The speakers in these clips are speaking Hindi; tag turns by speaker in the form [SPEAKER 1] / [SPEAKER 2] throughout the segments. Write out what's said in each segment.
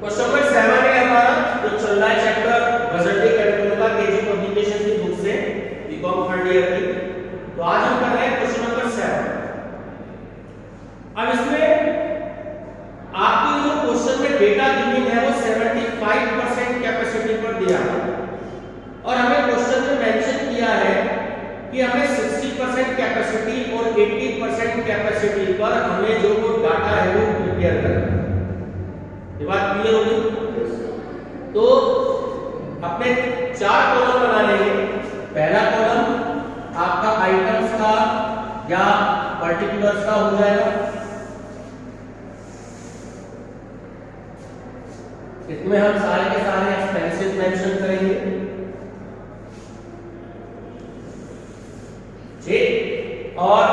[SPEAKER 1] क्वेश्चन नंबर 7 है हमारा जो चल रहा है चैप्टर बजटिंग कैलकुलस का केजी पब्लिकेशन की बुक से बीकॉम थर्ड ईयर की। तो आज हम कर रहे हैं क्वेश्चन नंबर 7। अब इसमें आपको जो क्वेश्चन में डेटा गिवन है वो 75% कैपेसिटी पर दिया है और हमें क्वेश्चन में मेंशन किया है कि हमें 60% कैपेसिटी और 80% कैपेसिटी पर हमें जो डाटा है वो प्रिपेयर करना है। ये बात क्लियर होगी? तो अपने 4 कॉलम बना लेंगे। पहला कॉलम आपका आइटम्स का या पर्टिकुलर्स का हो जाएगा, इसमें हम सारे के सारे एक्सपेंसेस मेंशन करेंगे। ठीक, और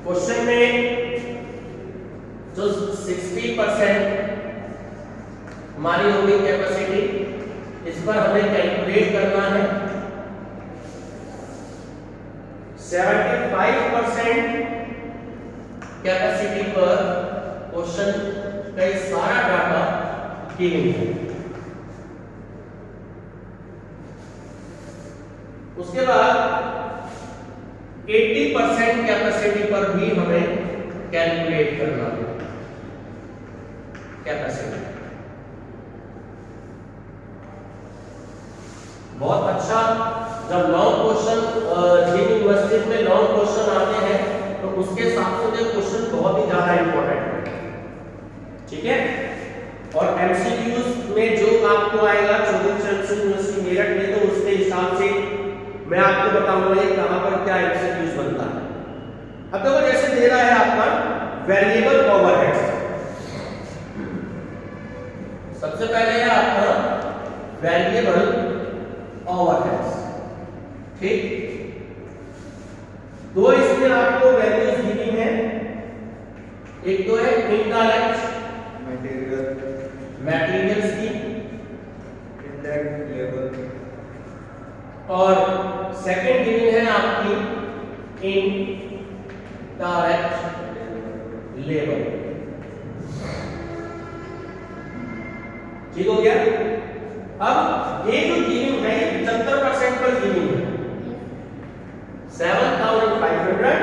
[SPEAKER 1] क्वेश्चन में जो 60% हमारी होगी कैपेसिटी, इस पर हमें कैलकुलेट करना है। 75% कैपेसिटी पर क्वेश्चन का सारा डाटा गिवन है। उसके बाद 80% कैपेसिटी पर भी हमें कैलकुलेट करना है कैपेसिटी। बहुत अच्छा, जब लॉन्ग क्वेश्चन जिन यूनिवर्सिटी में लॉन्ग क्वेश्चन आते हैं तो उसके हिसाब से ये क्वेश्चन बहुत ही ज्यादा इंपॉर्टेंट है। ठीक है, और एमसीक्यूज में जो आपको आएगा यूनिवर्सिटी मेरठ में, तो उसके हिसाब से मैं आपको बताऊंगा ये कहां पर क्या एमसीक्यूज बनता है। अब देखो जैसे दे रहा है आपका वेरिएबल ओवरहेड्स, सबसे पहले है आपका वेरिएबल ओवरहेड्स। ठीक, दो इसमें आपको वैल्यूज दी है, एक तो है इनडायरेक्ट मटेरियल्स की,
[SPEAKER 2] इंडायरेक्ट लेबर,
[SPEAKER 1] और सेकंड गिवन है आपकी इनडायरेक्ट लेबर। ठीक हो गया? अब ये जो गिवन है ये 75% पर गिवन है, 7500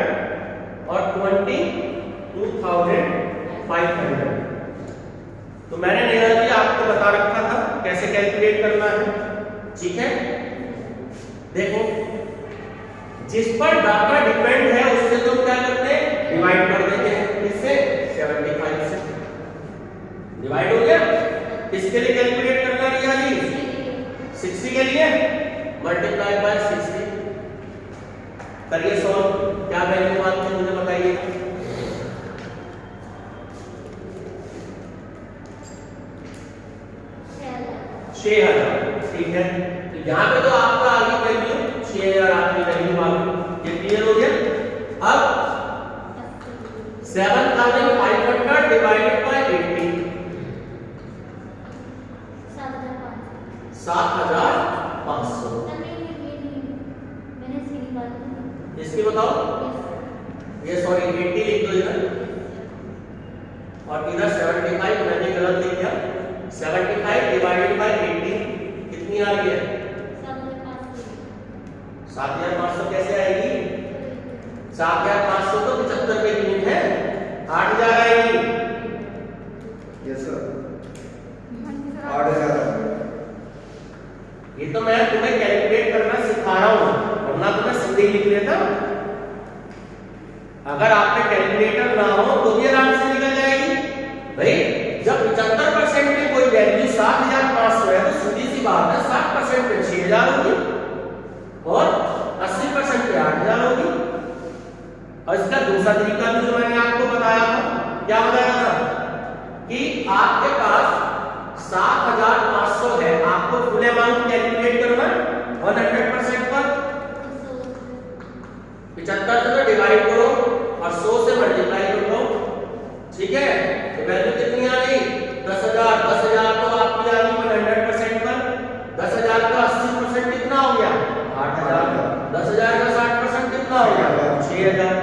[SPEAKER 1] और 22,500। तो मैंने नहीं आपको बता रखा था कैसे कैलकुलेट करना है। ठीक है, देखो जिस पर डाटा डिपेंड है उससे तो क्या करते हैं, डिवाइड कर देते हैं। इससे 75 से डिवाइड हो गया। किसके लिए कैलकुलेट करना है जी? 60 के लिए मल्टीप्लाई बाय 60 करिए सॉल्व। क्या वैल्यू आती है मुझे बताइए। 6000। ठीक है, तो यहाँ पे तो आपका आगे वैल्यू 6000 आपकी वैल्यू आ गई। ये क्लियर हो गया? अब 7500 डिवाइडेड बाय 80 7500। इसकी बताओ, ये सॉरी 80 लिख दो इधर और इधर 75 मैंने गलत लिख दिया। 75 डिवाइडेड बाय 80 कितनी आ रही है? 7500 कैसे आएगी? 7500 तो 75 पे गिवन है, 8000 आएगी।
[SPEAKER 2] Yes sir, 8000।
[SPEAKER 1] ये तो मैं तुम्हें कैलकुलेट करना सिखा रहा हूं, वरना तो मैं सीधे लिख लेता। अगर आप पे कैलकुलेटर ना हो तो भी आराम से निकल जाएगी भाई। जब 75% में कोई वैल्यू 7500 है तो सीधी सी बात है 60% पे 6000 होगी और 80% पे 8000 होगी। और इसका दूसरा तरीका भी जो मैंने आपको बताया था, क्या बताया था कि आपके पास 7500 है, आपको फुल अमाउंट कैलकुलेट करना 100% पर 75 से डिवाइड करो और 100 से मल्टीप्लाई करो। ठीक है, तो वैल्यू कितनी आ गई? 10000। 10000 तो आपकी आ गई 100% पर। 10000 का 80% कितना हो गया? 8000। 10000 का 60% कितना हो गया? 6000।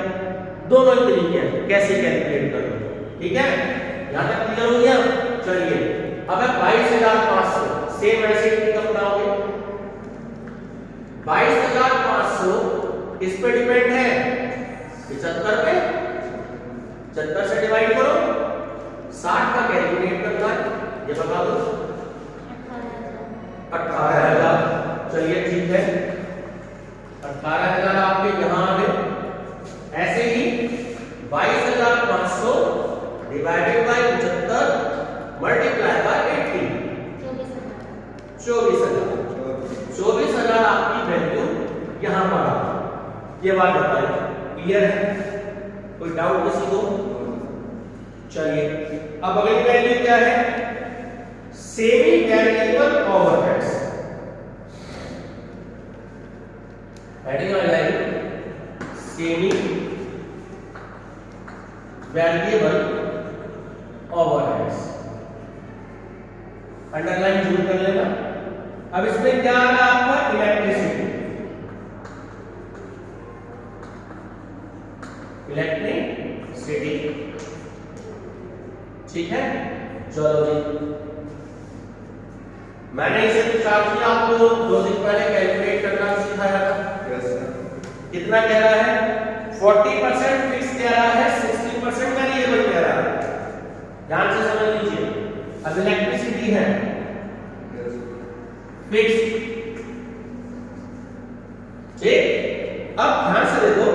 [SPEAKER 1] दोनों ही तरीके हैं कैसे कैलकुलेट करो। ठीक है, यहां तक क्लियर हो गया? 22,500 सेम ऐसे ही कब बनाओगे? 22,500 इस पे डिपेंड है 75 पे, 75 से डिवाइड करो, 60 का कैलकुलेट करना है, ये बता दो 18,000। चलिए ठीक है, 18,000 आपके यहां आ गए। ऐसे ही 22,500 डिवाइडेड बाय 75 मल्टीप्लाई बाय 80, 24,000 आपकी वैल्यू यहां पर आ गई। ये बात बताइए, क्लियर है? कोई डाउट किसी को? चलिए अब अगली वैल्यू क्या है? Semi variable overheads. हेडिंग आ जाएगी सेमी वेरिएबल ओवरहेड्स, अंडरलाइन जरूर कर लेना। अब इसमें क्या आ रहा है आपका? इलेक्ट्रिसिटी, इलेक्ट्रिसिटी, ठीक है। चलो जी, मैंने इसे कुछ आपको 2 दिन पहले कैलकुलेट करना सिखाया था।
[SPEAKER 2] Yes sir.
[SPEAKER 1] कितना कह रहा है? 40% फिक्स कह रहा है, 60% वेरिएबल कह रहा है। ध्यान से समझ लीजिए। अब इलेक्ट्रिसिटी है फिक्स, ठीक। अब ध्यान से देखो,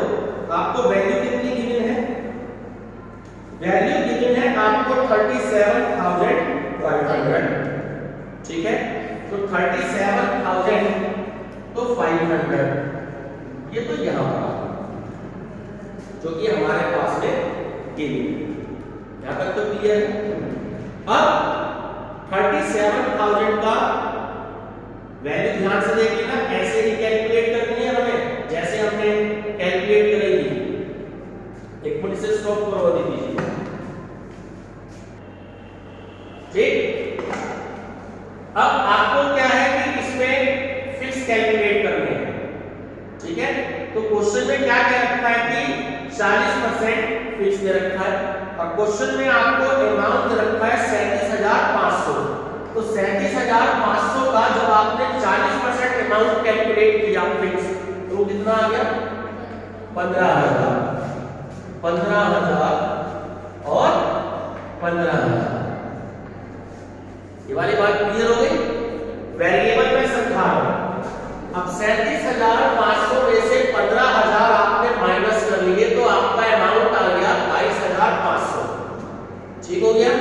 [SPEAKER 1] आपको वैल्यू कितनी गिवन है? वैल्यू गिवन है आपको 37,500, ठीक है। तो 37,000 तो 500, ये तो यहां पर जो कि हमारे पास में गिवन, यहां तक तो क्लियर है। अब 37,000 का वैल्यू ध्यान से देख लेना, ऐसे ही कैलकुलेट करनी है हमें जैसे हमने कैलकुलेट करी थी। एक मिनट से स्टॉप करवा दीजिए, ठीक। अब आपको क्या है कि इसमें फिक्स कैलकुलेट करने हैं, ठीक है। तो क्वेश्चन में क्या क्या रखा है कि 40% फिक्स दे रखा है, और क्वेश्चन में आपको अमाउंट दे रखा है 37,500। तो 37,500 का जब आपने 40% अमाउंट कैलकुलेट किया फिक्स, तो कितना आ गया? 15,000, 15,000 और 15,000। ये वाली बात क्लियर हो गई? वेरिएबल में समझा रहा हूं। अब 37,500 में से 15,000 आपने माइनस कर लिए, तो आपका अमाउंट आ गया 22,500, ठीक हो गया।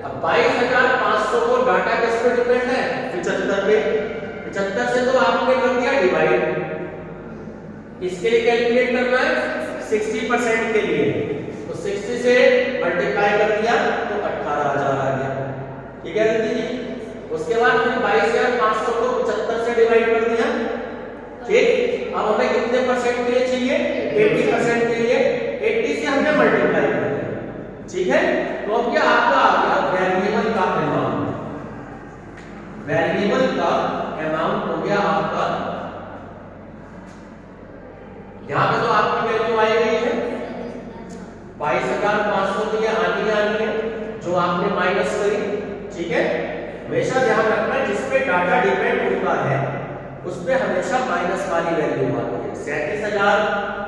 [SPEAKER 1] अब 22,500 को डाटा किस पे डिपेंड है? 75 पे। 75 से तो आपने कर दिया डिवाइड, इसके लिए कैलकुलेट करना है 60% के लिए, तो 60 से मल्टीप्लाई कर दिया तो 18,000 आ गया, ठीक है दीदी जी। उसके बाद फिर 22,500 को 75 से डिवाइड कर दिया, ठीक। अब हमें कितने परसेंट के लिए चाहिए? 80% के लिए 80 से हमने मल्टीप्लाई कर दिया, ठीक है। तो अब क्या आपका आ गया वेरिएबल का अमाउंट, वेरिएबल का अमाउंट हो गया आपका, यहां पे तो आपकी वैल्यू आई गई है 22,500 के लिए आनी है जो आपने माइनस करी, ठीक है। हमेशा ध्यान रखना जिस पे डाटा डिपेंड होता है उस पे हमेशा माइनस वाली वैल्यू आती है। 37,000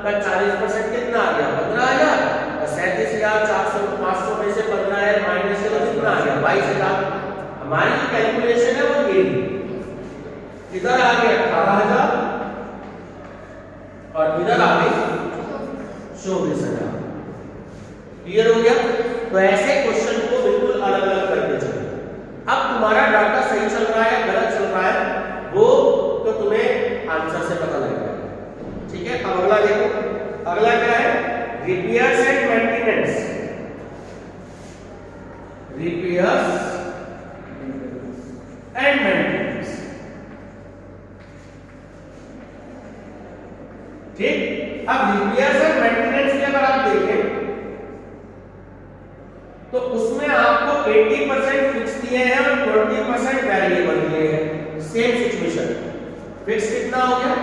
[SPEAKER 1] का 40% कितना आ गया? 15,000, और 37,500 में से 15,000 माइनस करो कितना आ गया? 22,000। हमारी जो कैलकुलेशन है वो ये इधर आ गया 18,000 और इधर आ गई 24,000। क्लियर हो गया? तो ऐसे क्वेश्चन को बिल्कुल अलग अलग करके चलो। अब तुम्हारा डाटा सही चल रहा है गलत चल रहा है वो तो तुम्हें आंसर से पता लगेगा, ठीक है। अब अगला देखो, अगला क्या है? Repairs and maintenance. Repairs and maintenance, ठीक। अब रिपेयर्स एंड मेंटेनेंस की अगर आप देखें तो उसमें आपको 80% फिक्स दिए हैं और 20% वेरिएबल दिए हैं। सेम सिचुएशन, फिक्स कितना हो गया?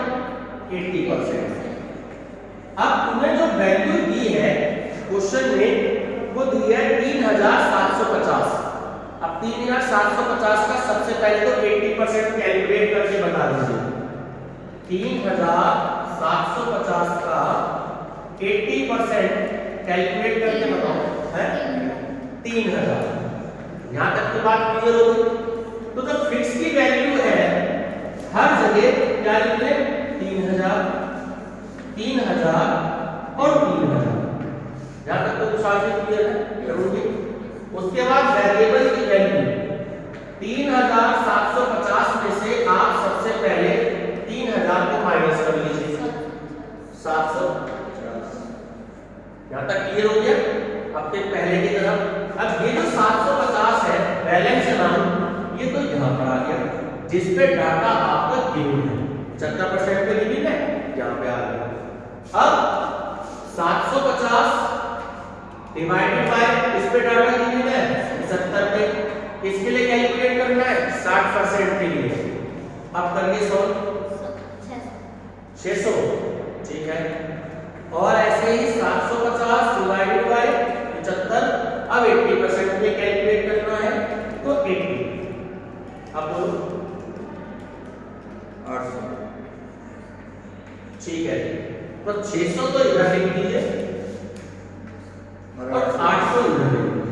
[SPEAKER 1] 80%। अब तुम्हें जो वैल्यू दी है क्वेश्चन में वो दी है 3,750। अब 3750 का सबसे पहले तो 80% कैलकुलेट करके बता दीजिए। 3750 का 80% कैलकुलेट करके बताओ, है 3000। यहां तक की बात क्लियर होगी। तो जो फिक्स की वैल्यू है हर जगह क्या लिख लें, 3000 3000 और 3000। यहां तक तो कुछ आगे क्लियर है, करूंगी। उसके बाद वेरिएबल की वैल्यू 3750 में से आप सबसे पहले 3000 को माइनस कर लीजिए, 750। यहां तक क्लियर हो गया। अब फिर पहले की तरफ, अब ये जो 750 है बैलेंस अमाउंट, ये तो यहां पर आ गया जिस पे डाटा आपका गिवन है, 75% पे गिवन है, यहां पे आ गया। अब 750 डिवाइडेड बाय इस पे डाटा गिवन है 70 पे, इसके लिए कैलकुलेट करना है 60% के लिए। अब करिए 100 600, ठीक है। और ऐसे ही 750 डिवाइडेड बाय 75, अब 80% में कैलकुलेट करना है तो 80। अब बोलो
[SPEAKER 2] 800,
[SPEAKER 1] ठीक है। तो 600 तो इधर लिख दीजिए और 800 इधर लिख दीजिए,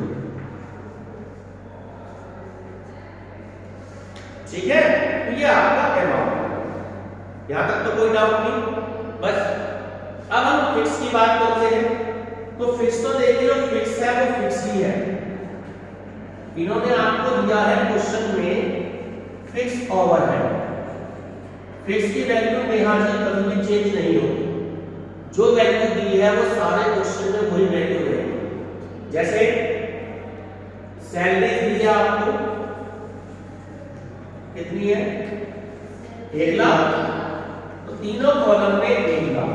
[SPEAKER 1] ठीक है। तो ये आपका अमाउंट, यहां तक तो कोई डाउट नहीं। बस अब हम फिक्स की बात करते हैं। तो फिक्स तो देखिए, जो फिक्स है वो फिक्स ही है। इन्होंने आपको दिया है क्वेश्चन में फिक्स ओवरहेड। फिक्स की वैल्यू में यहां से कभी भी चेंज नहीं होगी, जो वैल्यू दी है वो सारे क्वेश्चन में वही वैल्यू रहेगी। जैसे सैलरी दी है आपको, कितनी है 1 लाख, तो तीनों कॉलम में 1 लाख,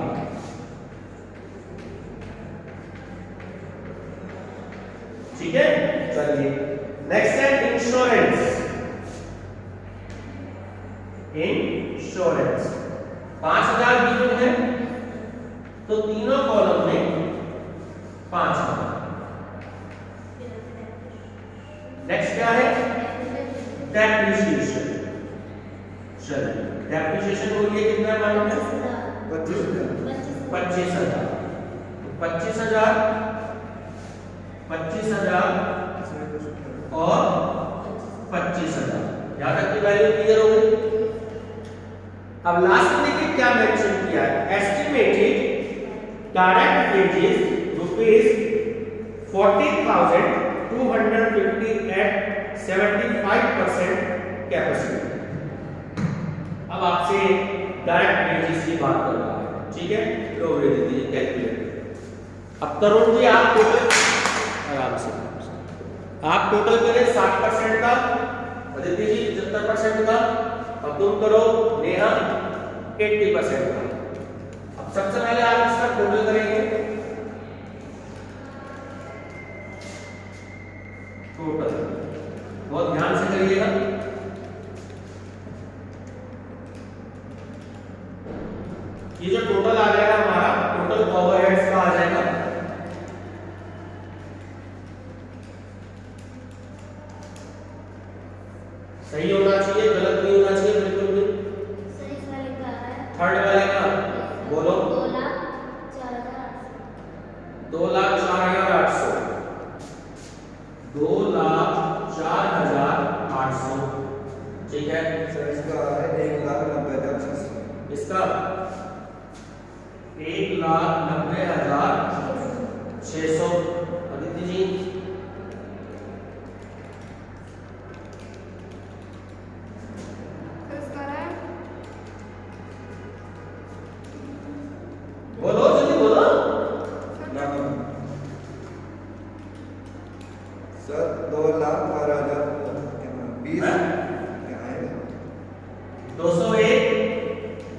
[SPEAKER 1] ठीक है। चलिए नेक्स्ट है इंश्योरेंस। इंश्योरेंस 5000 गिवन है, तो तीनों कॉलम में 5000। नेक्स्ट क्या है, डेप्रिसिएशन। चलिए डेप्रिसिएशन बोलिए कितना अमाउंट है,
[SPEAKER 2] 25,000,
[SPEAKER 1] 25,000। 25,000 और 25,000, यहां तक की वैल्यू क्लियर हो गई। अब लास्ट में देखिए क्या मेंशन किया है, estimated direct wages ₹40,250 at 75% capacity. अब आपसे डायरेक्ट वेजेस की बात कर रहा है, ठीक है। लो दे दीजिए कैलकुलेटर। अब तरुण जी आप टोटल आराम से आप टोटल करें 60% का, अदिति जी 75% का, अब तुम करो नेहा 80% का। अब सबसे पहले आप इसका टोटल करेंगे, टोटल बहुत ध्यान से करिएगा। ये जो टोटल आ जाएगा हमारा, टोटल ओवरहेड्स का आ जाएगा सही होना चाहिए, गलत नहीं होना चाहिए, बिल्कुल भी
[SPEAKER 3] सही वाले का है।
[SPEAKER 1] थर्ड वाले का बोलो
[SPEAKER 3] 2,04,800।
[SPEAKER 1] 2,04,800, 2,04,800, ठीक है।
[SPEAKER 2] सर इसका है 1,90,600,
[SPEAKER 1] इसका 1,90,600। अदिति जी बोलो, जल्दी बोलो।
[SPEAKER 2] सर 2,12,20
[SPEAKER 1] हैं?
[SPEAKER 2] क्या आएगा?
[SPEAKER 1] 201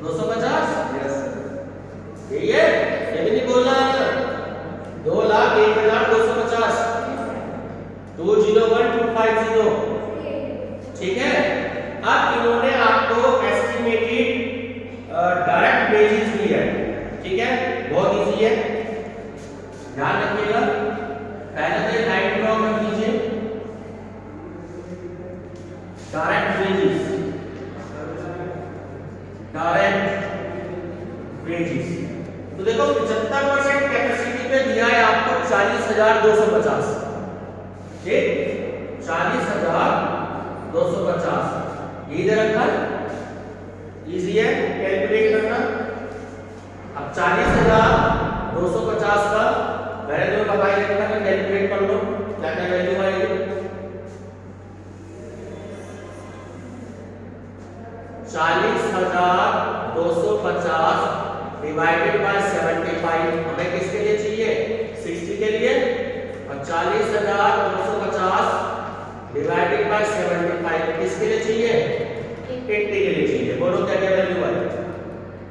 [SPEAKER 1] 250
[SPEAKER 2] यस सर,
[SPEAKER 1] यही है, ये भी नहीं बोलना है ना। 2,01,250 201,250, ठीक है। अब इन्होंने आपको एस्टिमेटेड डायरेक्ट वेजेस दी है, ठीक है। बहुत इजी है, ध्यान रखिएगा। पहले तो लाइन ड्रॉ कर दीजिए, 40,250, ठीक, 40,250 इधर रखा, इजी है कैलकुलेट करना। अब 40,250 का मैंने तुम्हें बता ही रखा है, कैलकुलेट कर लो क्या क्या वैल्यू आएगी। 40,250 डिवाइडेड बाय 75 हमें किसके लिए चाहिए, 60 के लिए, और 40,250 डिवाइडेड बाय 75 किसके लिए चाहिए, 80 के लिए चाहिए। बोलो क्या क्या वैल्यू आई।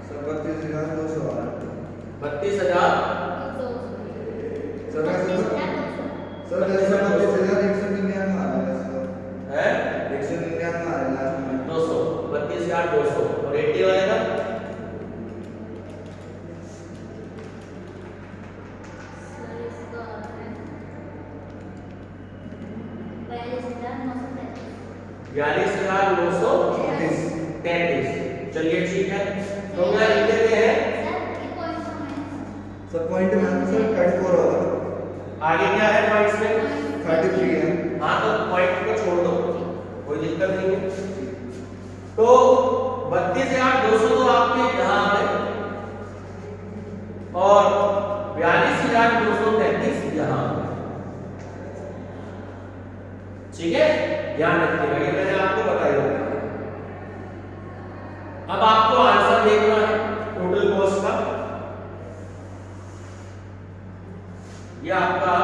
[SPEAKER 2] सर 32,200 आ रहा है।
[SPEAKER 1] 32,000
[SPEAKER 2] सर वैसे तो सर वैसे 32,199 आ रहा है इसको
[SPEAKER 1] है,
[SPEAKER 2] 199 आ रहा है लास्ट में
[SPEAKER 1] 200, 32,200 और 80 वाले का 42,933। चलिए ठीक है, तो मैं लिख देते हैं।
[SPEAKER 2] सर पॉइंट में सर 34 होगा,
[SPEAKER 1] आगे क्या है पॉइंट्स में,
[SPEAKER 2] 33 है।
[SPEAKER 1] हाँ तो पॉइंट को छोड़ दो, कोई दिक्कत नहीं है। तो 32,200 तो आपके यहाँ है और 42,233 यहाँ है, ठीक है, ध्यान रखिएगा, ये मैंने आपको बताया। अब आपको आंसर देखना है टोटल कॉस्ट का, ये आपका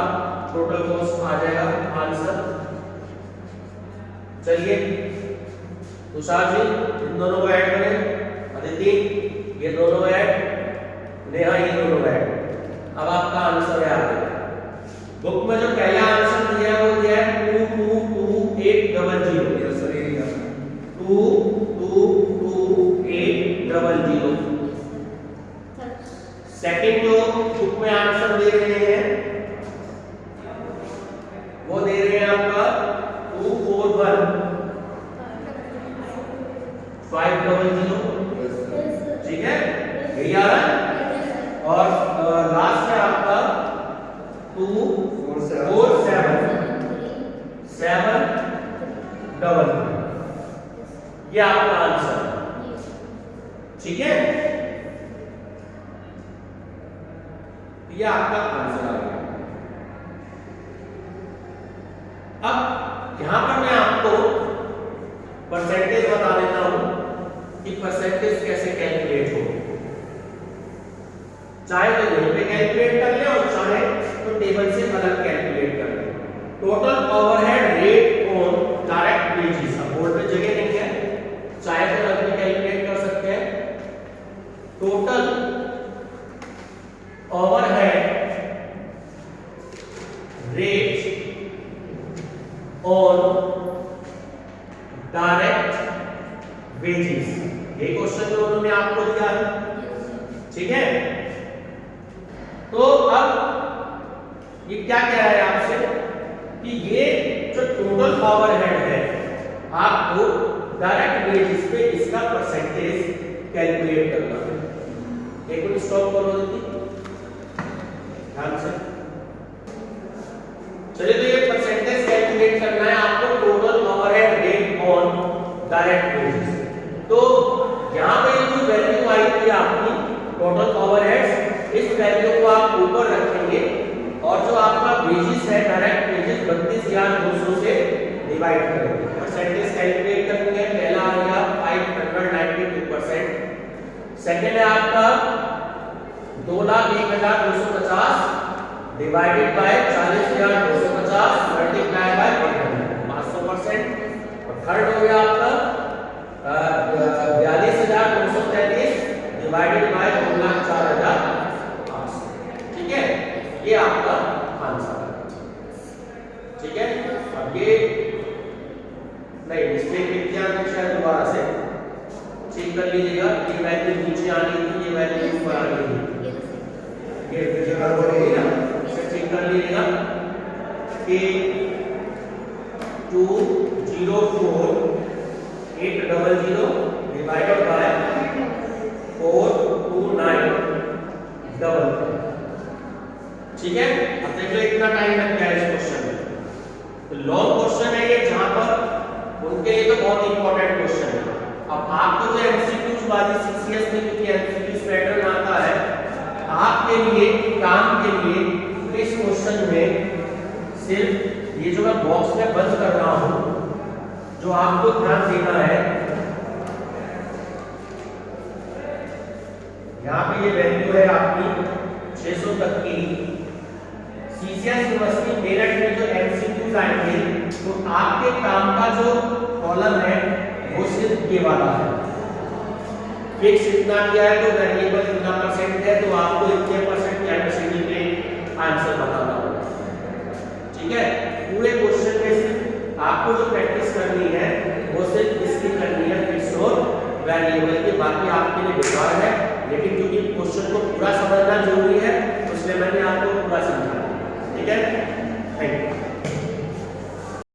[SPEAKER 1] टोटल कॉस्ट आ जाएगा आंसर। चलिए तुषार जी इन दोनों को ऐड करें, अदिति ये दोनों ऐड, नेहा ये दोनों ऐड। अब आपका आंसर है आगे बुक में जो पहला आंसर दिया है वो दिया है 222800।
[SPEAKER 2] यस सर ये है
[SPEAKER 1] 222800। सेकंड जो बुक में आंसर दे रहे हैं वो दे रहे हैं आपका 241,500, ठीक है, यही आ रहा है। और लास्ट है आपका 247,700, ये आपका आंसर, ठीक है, ये आपका आंसर आ गया। अब यहां पर मैं आपको परसेंटेज बता देता हूं कि परसेंटेज कैसे कैलकुलेट हो, चाहे तो यहीं पे कैलकुलेट कर ले और चाहे तो टेबल से अलग कैलकुलेट कर ले। Total overhead rate on direct wages, अब बोर्ड पे जगह नहीं है, चाहे तो अलग भी कैलकुलेट कर सकते हैं। Total overhead rate on direct wages, ये क्वेश्चन जो उन्होंने आपको दिया है, ठीक है। तो अब ये क्या कह रहा है आपसे कि ये जो टोटल ओवरहेड है आपको डायरेक्ट वेजेस पे इसका परसेंटेज कैलकुलेट करना है। एक मिनट स्टॉप करो दीदी ध्यान से। चलिए तो ये परसेंटेज कैलकुलेट करना है आपको total overhead rate on direct wages. तो यहां पे जो वैल्यू आई थी आपकी टोटल ओवरहेड्स, इस वैल्यू को आप ऊपर रखेंगे और जो आपका वेजेस है डायरेक्ट वेजेस 32,200 से डिवाइड करेंगे, परसेंटेज कैलकुलेट करेंगे। पहला आ गया 592%, सेकंड है आपका 2,01,250 डिवाइडेड बाय 40,250 मल्टीप्लाई बाय 500%, और थर्ड हो गया आपका 42,933 डिवाइडेड बाय 2,04,500, ठीक है, ये आपका आंसर है, ठीक है। अब ये नहीं मिस्टेक विज्ञान में शायद दोबारा से चेक कर लीजिएगा, ये वैल्यू नीचे आनी थी, ये वैल्यू ऊपर आनी थी, ये जगह पर है ना, इसे चेक कर लीजिएगा कि 204,800 डिवाइडेड बाय 429 डबल, ठीक है। अब देख लो इतना टाइम लग गया इस क्वेश्चन में। तो लॉन्ग क्वेश्चन है ये, जहां पर उनके लिए तो बहुत इंपॉर्टेंट क्वेश्चन है। अब आपको जो एमसीक्यूज वाली सीसीएस में क्योंकि एमसीक्यूज पैटर्न आता है, आपके लिए काम के लिए इस क्वेश्चन में सिर्फ ये जो मैं बॉक्स में बंद कर रहा हूं, जो आपको ध्यान देना है, यहाँ पे ये वैल्यू है आपकी 600 तक की। सीसीएस यूनिवर्सिटी मेरठ में जो एमसीक्यूज आएंगे, तो आपके काम का जो कॉलम है वो सिर्फ ये वाला है। फिक्स इतना किया है तो वेरिएबल कितना परसेंट है, तो आपको इतने परसेंट कैपेसिटी पे आंसर बताना होगा। ठीक है, पूरे क्वेश्चन में सिर्फ आपको जो प्रैक्टिस करनी है वो सिर्फ इसकी करनी है, फिक्स और वेरिएबल की। बाकी आपके लिए बेकार है, लेकिन क्योंकि क्वेश्चन को पूरा समझना जरूरी है, इसलिए मैंने आपको पूरा समझाया। ठीक है।